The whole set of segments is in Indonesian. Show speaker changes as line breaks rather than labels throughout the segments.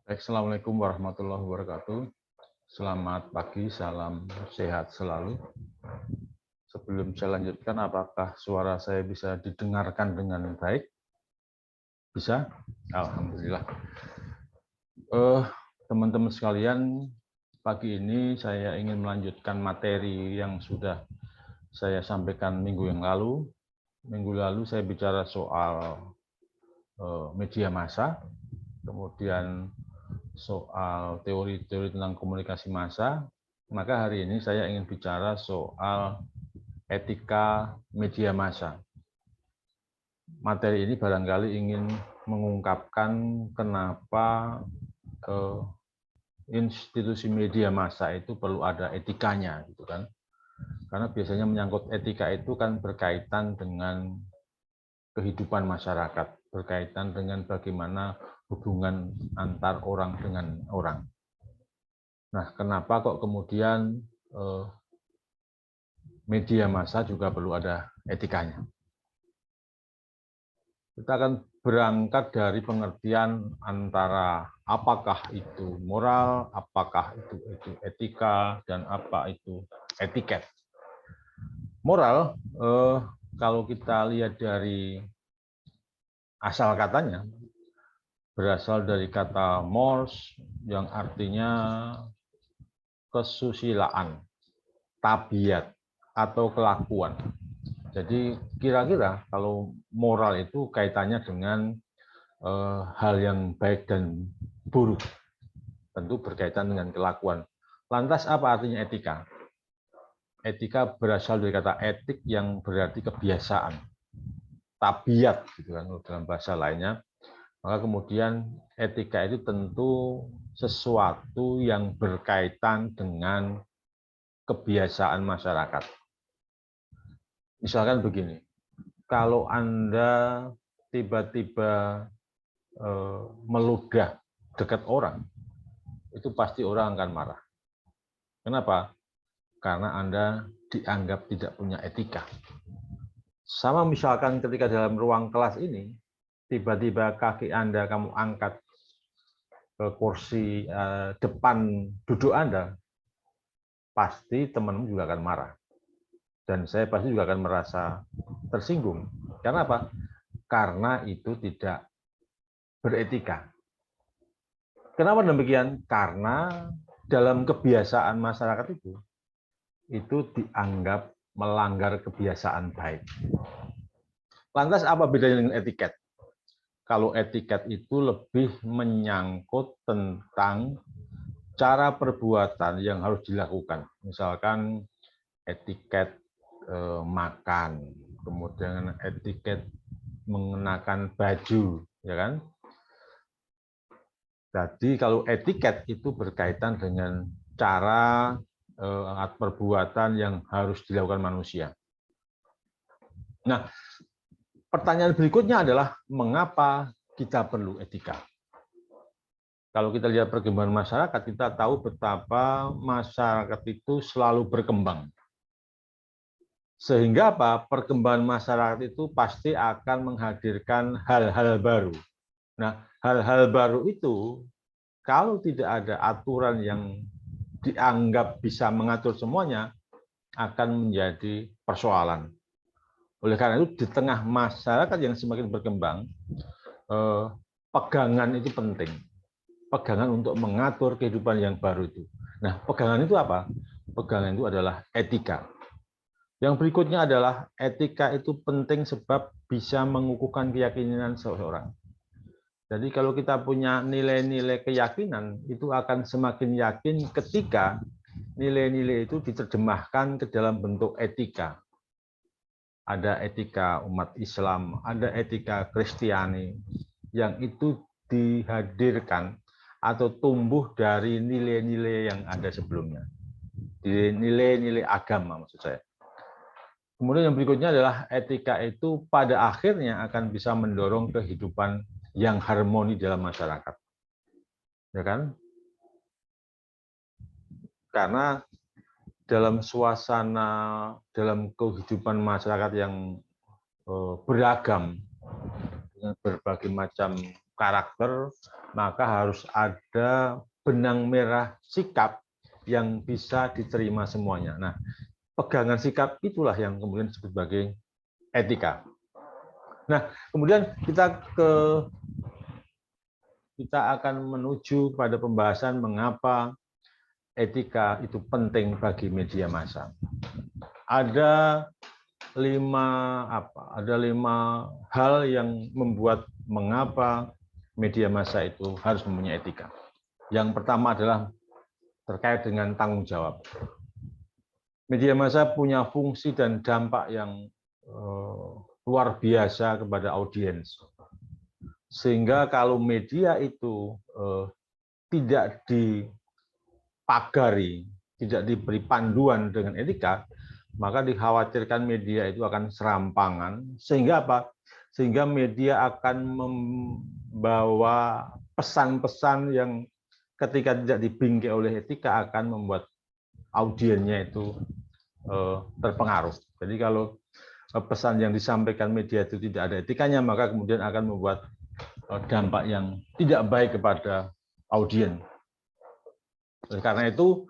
Assalamualaikum warahmatullahi wabarakatuh. Selamat pagi, salam sehat selalu. Sebelum saya lanjutkan, apakah suara saya bisa didengarkan dengan baik? Bisa? Alhamdulillah. Teman-teman sekalian, pagi ini saya ingin melanjutkan materi yang sudah saya sampaikan minggu yang lalu. Minggu lalu saya bicara soal media massa, kemudian soal teori-teori tentang komunikasi massa, maka hari ini saya ingin bicara soal etika media massa. Materi ini barangkali ingin mengungkapkan kenapa institusi media massa itu perlu ada etikanya, gitu kan? Karena biasanya menyangkut etika itu kan berkaitan dengan kehidupan masyarakat, berkaitan dengan bagaimana hubungan antar orang dengan orang. Nah, kenapa kok kemudian media massa juga perlu ada etikanya? Kita akan berangkat dari pengertian antara apakah itu moral, apakah itu etika, dan apa itu etiket. Moral, kalau kita lihat dari asal katanya, berasal dari kata mores yang artinya kesusilaan, tabiat, atau kelakuan. Jadi kira-kira kalau moral itu kaitannya dengan hal yang baik dan buruk, tentu berkaitan dengan kelakuan. Lantas apa artinya etika? Etika berasal dari kata etik yang berarti kebiasaan, tabiat, gitu kan dalam bahasa lainnya. Maka kemudian etika itu tentu sesuatu yang berkaitan dengan kebiasaan masyarakat. Misalkan begini, kalau Anda tiba-tiba meludah dekat orang, itu pasti orang akan marah. Kenapa? Karena Anda dianggap tidak punya etika. Sama misalkan ketika dalam ruang kelas ini, tiba-tiba kaki Anda kamu angkat ke kursi depan duduk Anda, pasti temanmu juga akan marah. Dan saya pasti juga akan merasa tersinggung. Karena apa? Karena itu tidak beretika. Kenapa demikian? Karena dalam kebiasaan masyarakat itu dianggap melanggar kebiasaan baik. Lantas apa bedanya dengan etiket? Kalau etiket itu lebih menyangkut tentang cara perbuatan yang harus dilakukan. Misalkan etiket makan, kemudian etiket mengenakan baju, ya kan? Jadi kalau etiket itu berkaitan dengan cara perbuatan yang harus dilakukan manusia. Nah, pertanyaan berikutnya adalah mengapa kita perlu etika? Kalau kita lihat perkembangan masyarakat, kita tahu betapa masyarakat itu selalu berkembang. Sehingga apa? Perkembangan masyarakat itu pasti akan menghadirkan hal-hal baru. Nah, hal-hal baru itu kalau tidak ada aturan yang dianggap bisa mengatur semuanya, akan menjadi persoalan. Oleh karena itu, di tengah masyarakat yang semakin berkembang, pegangan itu penting. Pegangan untuk mengatur kehidupan yang baru itu. Nah, pegangan itu apa? Pegangan itu adalah etika. Yang berikutnya adalah etika itu penting sebab bisa mengukuhkan keyakinan seseorang. Jadi kalau kita punya nilai-nilai keyakinan, itu akan semakin yakin ketika nilai-nilai itu diterjemahkan ke dalam bentuk etika. Ada etika umat Islam, ada etika Kristiani, yang itu dihadirkan atau tumbuh dari nilai-nilai yang ada sebelumnya. Nilai-nilai agama maksud saya. Kemudian yang berikutnya adalah etika itu pada akhirnya akan bisa mendorong kehidupan yang harmoni dalam masyarakat. Ya kan? Karena dalam suasana, dalam kehidupan masyarakat yang beragam, dengan berbagai macam karakter, maka harus ada benang merah sikap yang bisa diterima semuanya. Nah, pegangan sikap itulah yang kemudian disebut sebagai etika. Nah, kemudian kita akan menuju pada pembahasan mengapa etika itu penting bagi media massa. Ada lima hal yang membuat mengapa media massa itu harus mempunyai etika. Yang pertama adalah terkait dengan tanggung jawab. Media massa punya fungsi dan dampak yang luar biasa kepada audiens. Sehingga kalau media itu tidak dipagari, tidak diberi panduan dengan etika, maka dikhawatirkan media itu akan serampangan, sehingga apa? Sehingga media akan membawa pesan-pesan yang ketika tidak dibingkai oleh etika akan membuat audiennya itu terpengaruh. Jadi kalau pesan yang disampaikan media itu tidak ada etikanya, maka kemudian akan membuat dampak yang tidak baik kepada audiens. Karena itu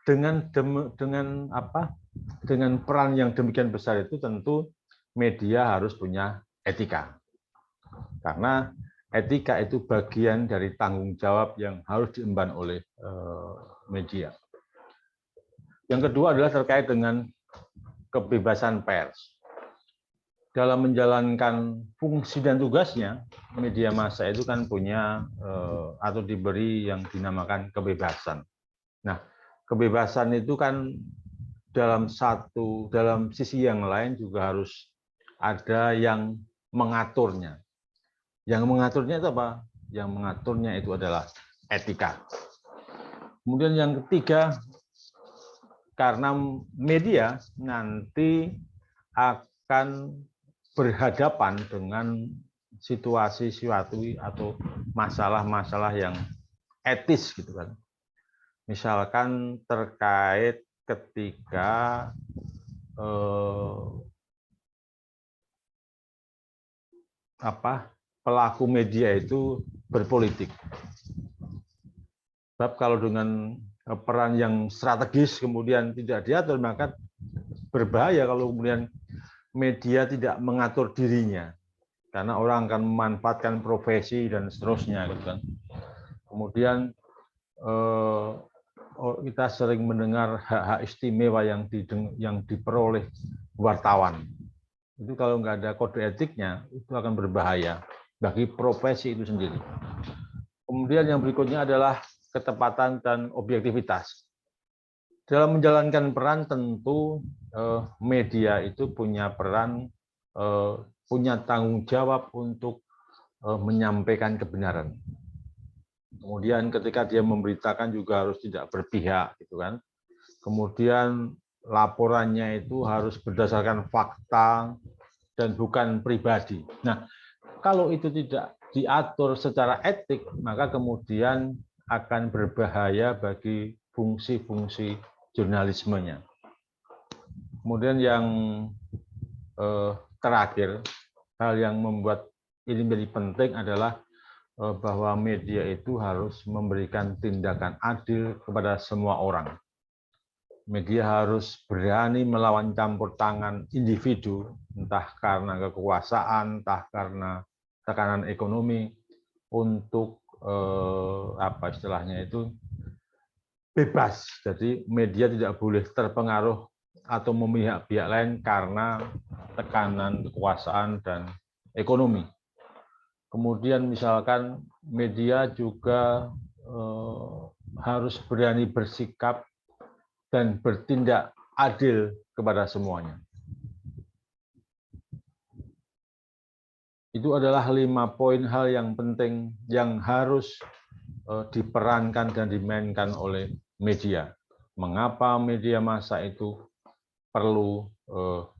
dengan peran yang demikian besar itu tentu media harus punya etika. Karena etika itu bagian dari tanggung jawab yang harus diemban oleh media. Yang kedua adalah terkait dengan kebebasan pers. Dalam menjalankan fungsi dan tugasnya, media massa itu kan punya atau diberi yang dinamakan kebebasan. Nah, kebebasan itu kan dalam sisi yang lain juga harus ada yang mengaturnya. Yang mengaturnya itu apa? Yang mengaturnya itu adalah etika. Kemudian yang ketiga, karena media nanti akan berhadapan dengan situasi atau masalah-masalah yang etis gitu kan. Misalkan terkait ketika pelaku media itu berpolitik. Sebab kalau dengan peran yang strategis kemudian tidak diatur, maka berbahaya kalau kemudian media tidak mengatur dirinya, karena orang akan memanfaatkan profesi dan seterusnya, gitu kan. Kemudian kita sering mendengar hak-hak istimewa yang diperoleh wartawan. Itu kalau nggak ada kode etiknya, itu akan berbahaya bagi profesi itu sendiri. Kemudian yang berikutnya adalah ketepatan dan objektivitas. Dalam menjalankan peran tentu media itu punya peran, punya tanggung jawab untuk menyampaikan kebenaran. Kemudian ketika dia memberitakan juga harus tidak berpihak, gitu kan. Kemudian laporannya itu harus berdasarkan fakta dan bukan pribadi. Nah, kalau itu tidak diatur secara etik, maka kemudian akan berbahaya bagi fungsi-fungsi jurnalismenya. Kemudian yang terakhir, hal yang membuat ini menjadi penting adalah bahwa media itu harus memberikan tindakan adil kepada semua orang. Media harus berani melawan campur tangan individu, entah karena kekuasaan, entah karena tekanan ekonomi, untuk bebas. Jadi media tidak boleh terpengaruh atau memihak pihak lain karena tekanan kekuasaan dan ekonomi. Kemudian misalkan media juga harus berani bersikap dan bertindak adil kepada semuanya. Itu adalah 5 poin hal yang penting yang harus diperankan dan dimainkan oleh media. Mengapa media massa itu perlu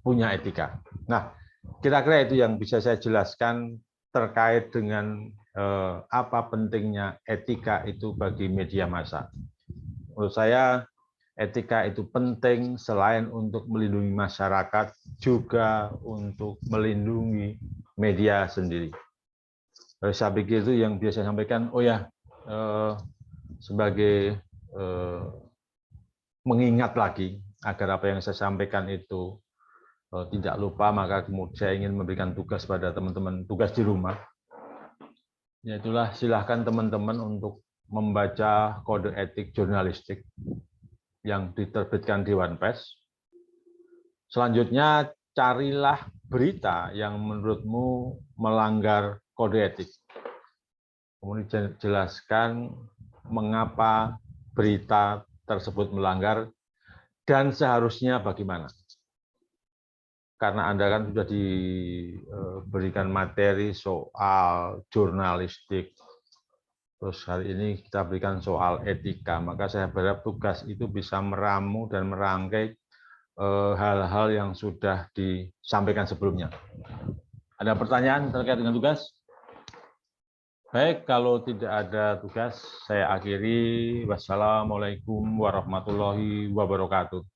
punya etika. Nah, kira-kira itu yang bisa saya jelaskan terkait dengan apa pentingnya etika itu bagi media massa. Menurut saya, etika itu penting selain untuk melindungi masyarakat, juga untuk melindungi media sendiri. Saya pikir itu yang biasa sampaikan. Oh ya, sebagai mengingat lagi agar apa yang saya sampaikan itu tidak lupa, maka kemudian saya ingin memberikan tugas pada teman-teman, tugas di rumah. Yaitulah silahkan teman-teman untuk membaca kode etik jurnalistik yang diterbitkan Dewan Pers. Selanjutnya carilah berita yang menurutmu melanggar kode etik. Kemudian jelaskan mengapa berita tersebut melanggar dan seharusnya bagaimana. Karena Anda kan sudah diberikan materi soal jurnalistik, terus hari ini kita berikan soal etika, maka saya berharap tugas itu bisa meramu dan merangkai hal-hal yang sudah disampaikan sebelumnya. Ada pertanyaan terkait dengan tugas? Baik, kalau tidak ada tugas, saya akhiri. Wassalamualaikum warahmatullahi wabarakatuh.